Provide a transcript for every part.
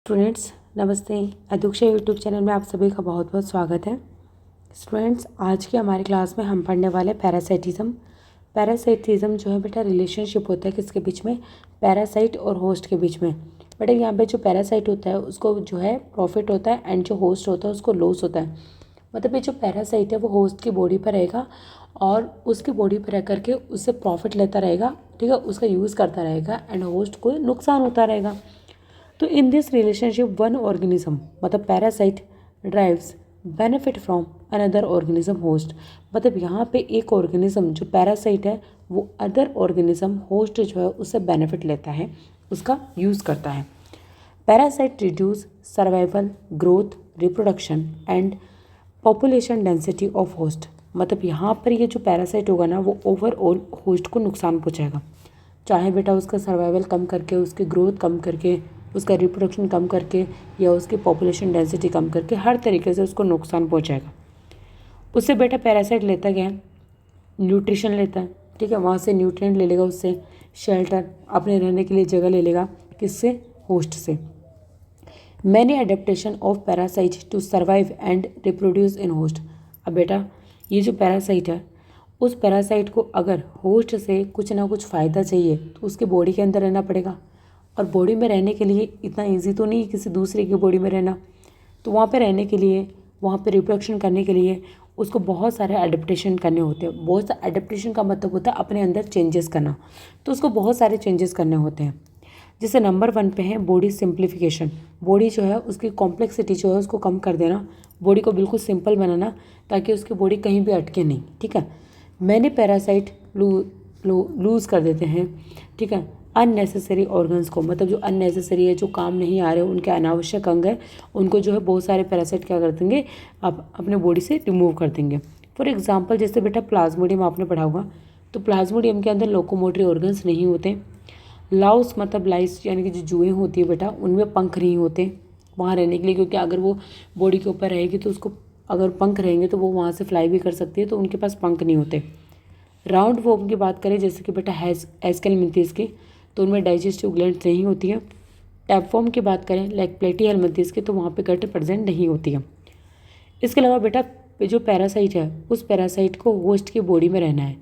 Students नमस्ते। अदुक्षा YouTube channel में आप सभी का बहुत बहुत स्वागत है। स्टूडेंट्स आज की हमारी क्लास में हम पढ़ने वाले पैरासाइटिज्म। पैरासाइटिज्म जो है बेटा रिलेशनशिप होता है किसके बीच में, पैरासाइट और होस्ट के बीच में। बेटा यहाँ पे जो पैरासाइट होता है उसको जो है प्रॉफिट होता है एंड जो होस्ट होता है उसको लॉस होता है। मतलब ये जो पैरासाइट है वो होस्ट की बॉडी पर रहेगा और उसकी बॉडी पर रह करके उससे प्रॉफिट लेता रहेगा, ठीक है, उसका यूज़ करता रहेगा एंड होस्ट को नुकसान होता रहेगा। तो in this relationship one organism मतलब parasite drives benefit from another organism host. मतलब यहाँ पे एक ऑर्गेनिज्म जो पैरासाइट है वो अदर ऑर्गेनिज्म होस्ट जो है उससे बेनिफिट लेता है, उसका यूज़ करता है। Parasite reduce survival, growth, reproduction and population density of host. मतलब यहाँ पर ये जो पैरासाइट होगा ना वो ओवरऑल होस्ट को नुकसान पहुँचाएगा, चाहे बेटा उसका सर्वाइवल कम करके, उसकी ग्रोथ कम करके, उसका रिप्रोडक्शन कम करके या उसकी पॉपुलेशन डेंसिटी कम करके, हर तरीके से उसको नुकसान पहुंचाएगा। उससे बेटा पैरासाइट लेता क्या है, न्यूट्रिशन लेता है, ठीक है, वहाँ से न्यूट्रिएंट ले लेगा, उससे शेल्टर, अपने रहने के लिए जगह ले लेगा, किससे, होस्ट से। Many adaptation of parasite to survive and reproduce in host. अब बेटा ये जो पैरासाइट है उस पैरासाइट को अगर होस्ट से कुछ ना कुछ फ़ायदा चाहिए तो उसके बॉडी के अंदर रहना पड़ेगा, और बॉडी में रहने के लिए इतना इजी तो नहीं किसी दूसरे की बॉडी में रहना, तो वहाँ पे रहने के लिए, वहाँ पे रिप्रोडक्शन करने के लिए उसको बहुत सारे एडेप्टेशन करने होते हैं। बहुत सारे एडेप्टेशन का मतलब होता है अपने अंदर चेंजेस करना, तो उसको बहुत सारे चेंजेस करने होते हैं। जैसे नंबर 1 पे है बॉडी सिंप्लीफिकेशन। बॉडी जो है उसकी कॉम्प्लेक्सिटी जो है उसको कम कर देना, बॉडी को बिल्कुल सिंपल बनाना ताकि उसकी बॉडी कहीं भी अटके नहीं, ठीक है। मैंने पैरासाइट लूज़ कर देते हैं, ठीक है, अननेसेसरी ऑर्गन्स को। मतलब जो अननेसेसरी है, जो काम नहीं आ रहे, उनके अनावश्यक अंग है, उनको जो है बहुत सारे पैरासाइट क्या कर देंगे, आप अपने बॉडी से रिमूव कर देंगे। फॉर एग्जांपल जैसे बेटा प्लाज्मोडियम आपने पढ़ा होगा, तो प्लाज्मोडियम के अंदर लोकोमोटरी ऑर्गन्स नहीं होते। लाउस मतलब लाइस यानी कि जो जुएँ होती है बेटा उनमें पंख नहीं होते वहाँ रहने के लिए, क्योंकि अगर वो बॉडी के ऊपर रहेगी तो उसको अगर पंख रहेंगे तो वो वहाँ से फ्लाई भी कर सकती है, तो उनके पास पंख नहीं होते। राउंड वॉर्म की बात करें जैसे कि बेटा एस्केलमिंथीज की, तो उनमें डाइजेस्टिव ग्लैंड्स नहीं होती है। टैपफॉर्म की बात करें लाइक प्लेटीहेल्मिंथीज की, तो वहाँ पे गट प्रेजेंट नहीं होती है। इसके अलावा बेटा जो पैरासाइट है उस पैरासाइट को होस्ट की बॉडी में रहना है।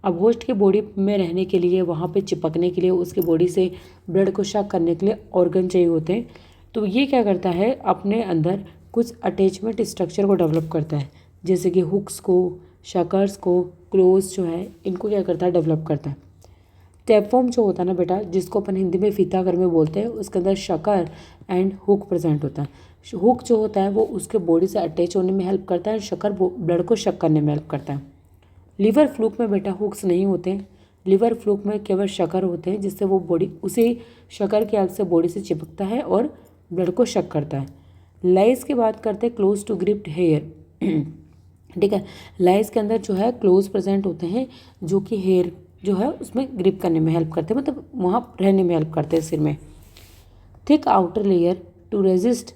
अब होस्ट की बॉडी में रहने के लिए, वहाँ पे चिपकने के लिए, उसकी बॉडी से ब्लड को शक करने के लिए ऑर्गन चाहिए होते हैं। तो ये क्या करता है, अपने अंदर कुछ अटैचमेंट स्ट्रक्चर को डेवलप करता है, जैसे कि हुक्स को, शकर्स को, क्लोज जो है इनको क्या करता है, डेवलप करता है। टैपफॉर्म जो होता है ना बेटा, जिसको अपन हिंदी में फीताकर में बोलते हैं, उसके अंदर शकर एंड हुक प्रेजेंट होता है। हुक जो होता है वो उसके बॉडी से अटैच होने में हेल्प करता है, शकर ब्लड को शक करने में हेल्प करता है। लिवर फ्लूक में बेटा हुक्स नहीं होते, लिवर फ्लूक में केवल शकर होते हैं, जिससे वो बॉडी उसी शकर की हेल्प से बॉडी से चिपकता है और ब्लड को शक करता है। लाइस की बात करते हैं, क्लोज टू ग्रिप्ड हेयर, ठीक है। लाइस के अंदर जो है क्लोज प्रेजेंट होते हैं जो कि हेयर जो है उसमें ग्रिप करने में हेल्प करते हैं, मतलब वहाँ रहने में हेल्प करते हैं सिर में। Thick outer layer to resist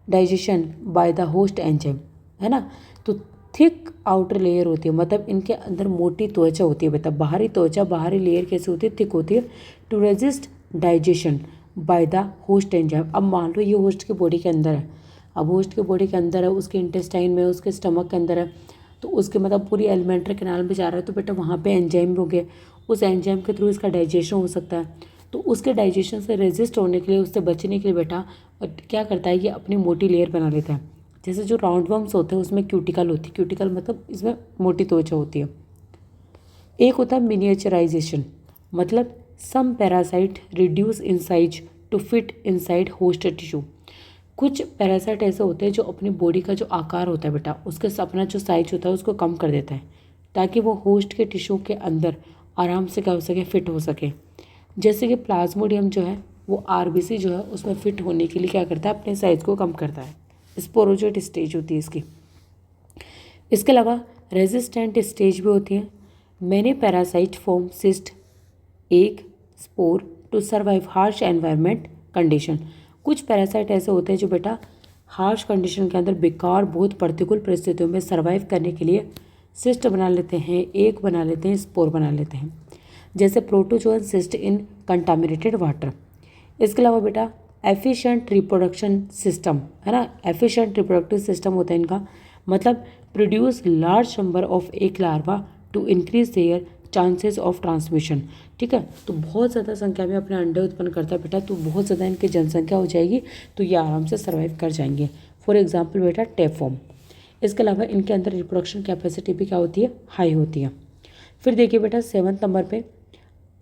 digestion by the host enzyme, है ना। तो थिक आउटर लेयर होती है, मतलब इनके अंदर मोटी त्वचा होती है बेटा। बाहरी त्वचा, बाहरी लेयर कैसे होती है, थिक होती है, to resist digestion by the host enzyme. अब मान लो ये होस्ट की बॉडी के अंदर है, अब होस्ट की बॉडी के अंदर है, उसके इंटेस्टाइन में, उसके स्टमक के अंदर है, तो उसके मतलब पूरी एलिमेंट्री कैनाल में जा रहा है, तो बेटा वहाँ पे एंजाइम हो गए, उस एंजाइम के थ्रू इसका डाइजेशन हो सकता है। तो उसके डाइजेशन से रेजिस्ट होने के लिए, उससे बचने के लिए बेटा क्या करता है, ये अपनी मोटी लेयर बना लेता है। जैसे जो राउंड वर्म्स होते हैं उसमें क्यूटिकल होती है, क्यूटिकल मतलब इसमें मोटी त्वचा होती है। एक होता है मिनिएचराइजेशन, मतलब some parasite reduce in size to fit inside host tissue. कुछ पैरासाइट ऐसे होते हैं जो अपनी बॉडी का जो आकार होता है बेटा, उसके अपना जो साइज होता है उसको कम कर देता है, ताकि वो होस्ट के टिश्यू के अंदर आराम से क्या हो सके, फिट हो सके। जैसे कि प्लाज्मोडियम जो है वो आरबीसी जो है उसमें फिट होने के लिए क्या करता है, अपने साइज को कम करता है। स्पोरोजोइट स्टेज होती है इसकी। इसके अलावा रेजिस्टेंट स्टेज भी होती है। Many parasite form cyst, egg, spore to survive harsh environment condition. कुछ पैरासाइट ऐसे होते हैं जो बेटा हार्श कंडीशन के अंदर, बेकार बहुत प्रतिकूल परिस्थितियों में सर्वाइव करने के लिए सिस्ट बना लेते हैं, एग बना लेते हैं, स्पोर बना लेते हैं, जैसे प्रोटोजोअन सिस्ट इन कंटामिनेटेड वाटर। इसके अलावा बेटा एफिशिएंट रिप्रोडक्शन सिस्टम, है ना, एफिशिएंट रिप्रोडक्टिव सिस्टम होता है इनका, मतलब produce large number of egg larva to increase their chances of transmission. ठीक है, तो बहुत ज़्यादा संख्या में अपने अंडे उत्पन्न करता है बेटा, तो बहुत ज़्यादा इनकी जनसंख्या हो जाएगी, तो ये आराम से सर्वाइव कर जाएंगे। फॉर एग्जाम्पल बेटा टेपवर्म। इसके अलावा इनके अंदर रिप्रोडक्शन कैपेसिटी भी क्या होती है, हाई होती है। फिर देखिए बेटा 7th नंबर पे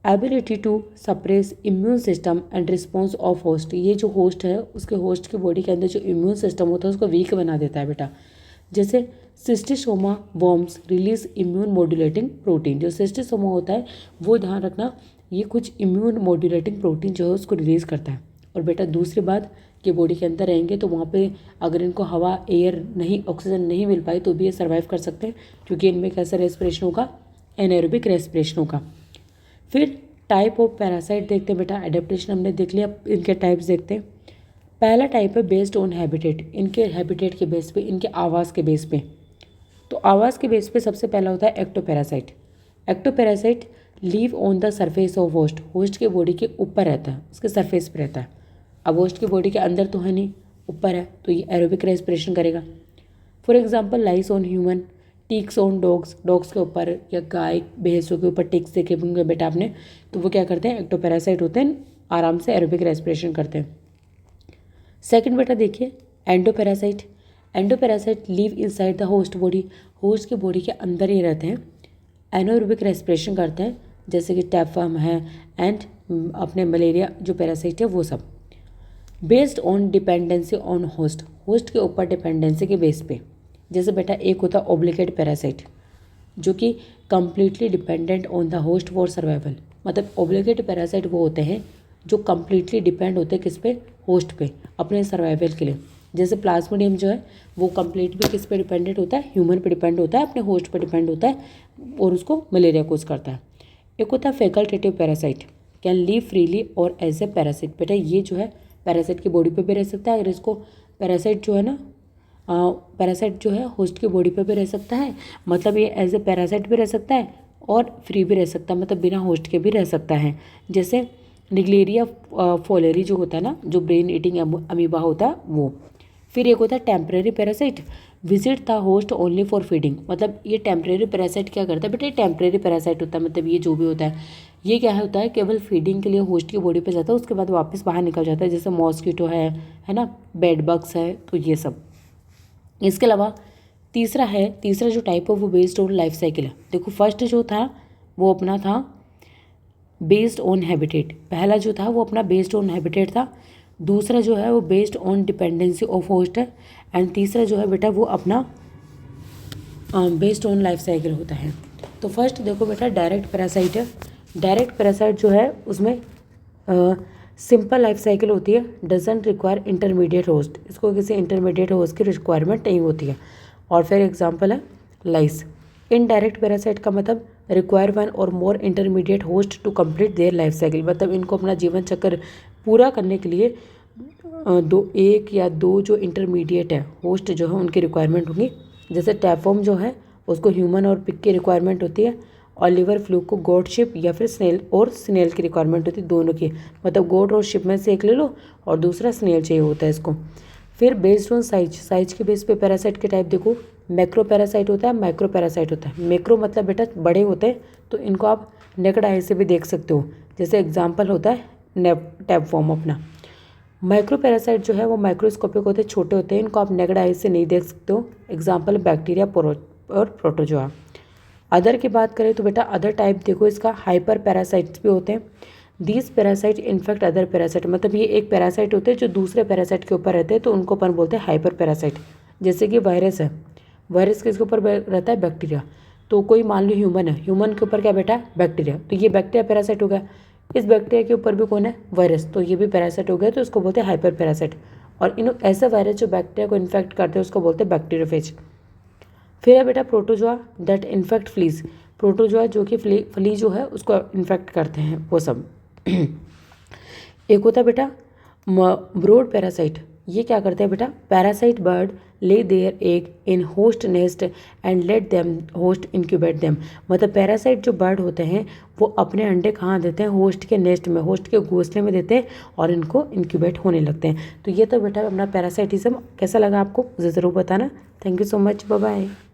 ability to suppress immune system and response of host. ये जो होस्ट है उसके होस्ट की बॉडी के अंदर जो इम्यून सिस्टम होता है उसको वीक बना देता है बेटा। जैसे schistosoma worms release immune modulating protein. जो सिस्टिसोमा होता है वो ध्यान रखना, ये कुछ इम्यून मॉड्यूलेटिंग प्रोटीन जो है उसको रिलीज़ करता है। और बेटा दूसरी बात कि बॉडी के अंदर रहेंगे तो वहाँ पे अगर इनको हवा, एयर नहीं, ऑक्सीजन नहीं मिल पाई तो भी ये सर्वाइव कर सकते हैं, क्योंकि इनमें कैसा रेस्पिरेशन होगा, एनाएरोबिक रेस्पिरेशन होगा। फिर टाइप ऑफ पैरासाइट देखते हैं बेटा, एडेप्टेशन हमने देख लिया, इनके टाइप्स देखते हैं। पहला टाइप है बेस्ड ऑन हैबिटेट, इनके हैबिटेट के बेस पे, इनके आवास के बेस पे। तो आवास के बेस पे सबसे पहला होता है ectoparasite. Ectoparasite leave on the surface of host, host के बॉडी के ऊपर रहता है, उसके सरफेस पे रहता है। अब होस्ट की बॉडी के अंदर तो है नहीं, ऊपर है, तो ये एरोबिक रेस्पिरेशन करेगा। For example lice on human, ticks on dogs, dogs के ऊपर या गाय भैंसों के ऊपर टिक्स देखे होंगे बेटा आपने, तो वो क्या करते हैं, एक्टोपैरासाइट होते हैं, आराम से एरोबिक रेस्पिरेशन करते हैं। सेकंड बेटा देखिए endoparasite. Endoparasite live inside the host body, host की बॉडी के अंदर ही रहते हैं, एनाएरोबिक रेस्पिरेशन करते हैं, जैसे कि टैपवर्म है एंड अपने मलेरिया जो पैरासाइट है वो सब। Based on dependency on host, host के ऊपर डिपेंडेंसी के बेस पे। जैसे बेटा एक होता है ऑब्लिगेट पैरासाइट, जो कि completely dependent on the host for survival. मतलब ऑब्लिगेट पैरासाइट वो होते हैं जो कम्प्लीटली डिपेंड होते हैं किस पे, होस्ट पे, अपने सर्वाइवल के लिए। जैसे प्लाज्मोडियम जो है वो कंप्लीट भी किस पे डिपेंडेंट होता है, ह्यूमन पे डिपेंड होता है, अपने होस्ट पे डिपेंड होता है और उसको मलेरिया कोज करता है। एक होता है facultative parasite, can live freely और एज ए पैरासाइट। बेटा ये जो है पैरासाइट की बॉडी पे भी रह सकता है, अगर इसको पैरासाइट जो है ना, पैरासाइट जो है होस्ट की बॉडी पे भी रह सकता है, मतलब ये एज ए पैरासाइट भी रह सकता है और फ्री भी रह सकता है, मतलब बिना होस्ट के भी रह सकता है। जैसे निग्लेरिया फोलेरी जो होता है ना, जो ब्रेन ईटिंग अमीबा होता है वो। फिर एक होता है temporary parasite, visit the host only for feeding. मतलब ये टेम्परेरी पैरासाइट क्या करता है बेटा, ये टेम्परेरी पैरासाइट होता है, मतलब ये जो भी होता है ये क्या होता है, केवल फीडिंग के लिए होस्ट की बॉडी पे जाता है, उसके बाद वापस बाहर निकल जाता है। जैसे मॉस्किटो है ना, बेड बग्स है, तो ये सब। इसके अलावा तीसरा जो टाइप है वो बेस्ड ऑन लाइफ साइकिल है। देखो फर्स्ट जो था वो अपना था बेस्ड ऑन हैबिटेट, पहला जो था वो अपना बेस्ड ऑन हैबिटेट था, दूसरा जो है वो based on dependency of host है, एंड तीसरा जो है बेटा वो अपना बेस्ड ऑन लाइफ साइकिल होता है। तो फर्स्ट देखो बेटा डायरेक्ट पैरासाइट है। डायरेक्ट पैरासाइट जो है उसमें सिंपल लाइफ साइकिल होती है, डजंट रिक्वायर इंटरमीडिएट होस्ट, इसको किसी इंटरमीडिएट होस्ट की रिक्वायरमेंट नहीं होती है। और फिर एग्जांपल है लाइस। इनडायरेक्ट पैरासाइट का मतलब require one or more intermediate host to complete their life cycle, मतलब इनको अपना जीवन चक्र पूरा करने के लिए एक या दो जो इंटरमीडिएट है होस्ट जो है उनकी रिक्वायरमेंट होगी। जैसे टैपवर्म जो है उसको ह्यूमन और पिग की रिक्वायरमेंट होती है, और लिवर फ्लू को गोट, शिप या फिर स्नेल की रिक्वायरमेंट होती है, दोनों की। मतलब गोट और शिप में से एक ले लो और दूसरा स्नेल चाहिए होता है इसको। फिर बेस्ड ऑन साइज के बेस पे पैरासाइट के टाइप देखो, मैक्रो पैरासाइट होता है, माइक्रो पैरासाइट होता है। मैक्रो मतलब बेटा बड़े होते हैं, तो इनको आप नेकड आई से भी देख सकते हो, जैसे एग्जाम्पल होता है टैपवर्म अपना। माइक्रो पैरासाइट जो है वो माइक्रोस्कोपिक होते हैं, छोटे होते हैं, इनको आप नेकड आई से नहीं देख सकते हो। एग्जाम्पल बैक्टीरिया और प्रोटोजोआ। अदर की बात करें तो बेटा अदर टाइप देखो इसका, हाइपर पैरासाइट्स भी होते हैं। These parasite infect other parasite, मतलब ये एक पैरासाइट होते हैं जो दूसरे पैरासाइट के ऊपर रहते हैं, तो उनको अपन बोलते हैं हाइपर पैरासाइट। जैसे कि वायरस है, वायरस किसके ऊपर रहता है, बैक्टीरिया। तो कोई मान लो ह्यूमन है, ह्यूमन के ऊपर क्या बैठा है, बैक्टीरिया, तो ये बैक्टीरिया पैरासाइट हो गया। इस बैक्टीरिया के ऊपर भी कौन है, वायरस, तो ये भी पैरासाइट हो गया, तो इसको बोलते हैं हाइपर पैरासाइट। और इन ऐसे वायरस जो बैक्टीरिया को इन्फेक्ट करते हैं उसको बोलते हैं बैक्टीरियोफेज। फिर है बेटा protozoa that infect fleas, protozoa जो कि फ्ली जो है उसको इन्फेक्ट करते हैं वो सब। एक होता है बेटा ब्रोड पैरासाइट, ये क्या करते हैं बेटा, parasite bird lay their egg in host nest and let them host incubate them. मतलब पैरासाइट जो बर्ड होते हैं वो अपने अंडे कहाँ देते हैं, होस्ट के नेस्ट में, होस्ट के घोंसले में देते हैं और इनको इंक्यूबेट होने लगते हैं। तो ये तो बेटा अपना पैरासाइटिज्म। कैसा लगा आपको मुझे ज़रूर बताना। Thank you so much, bye bye.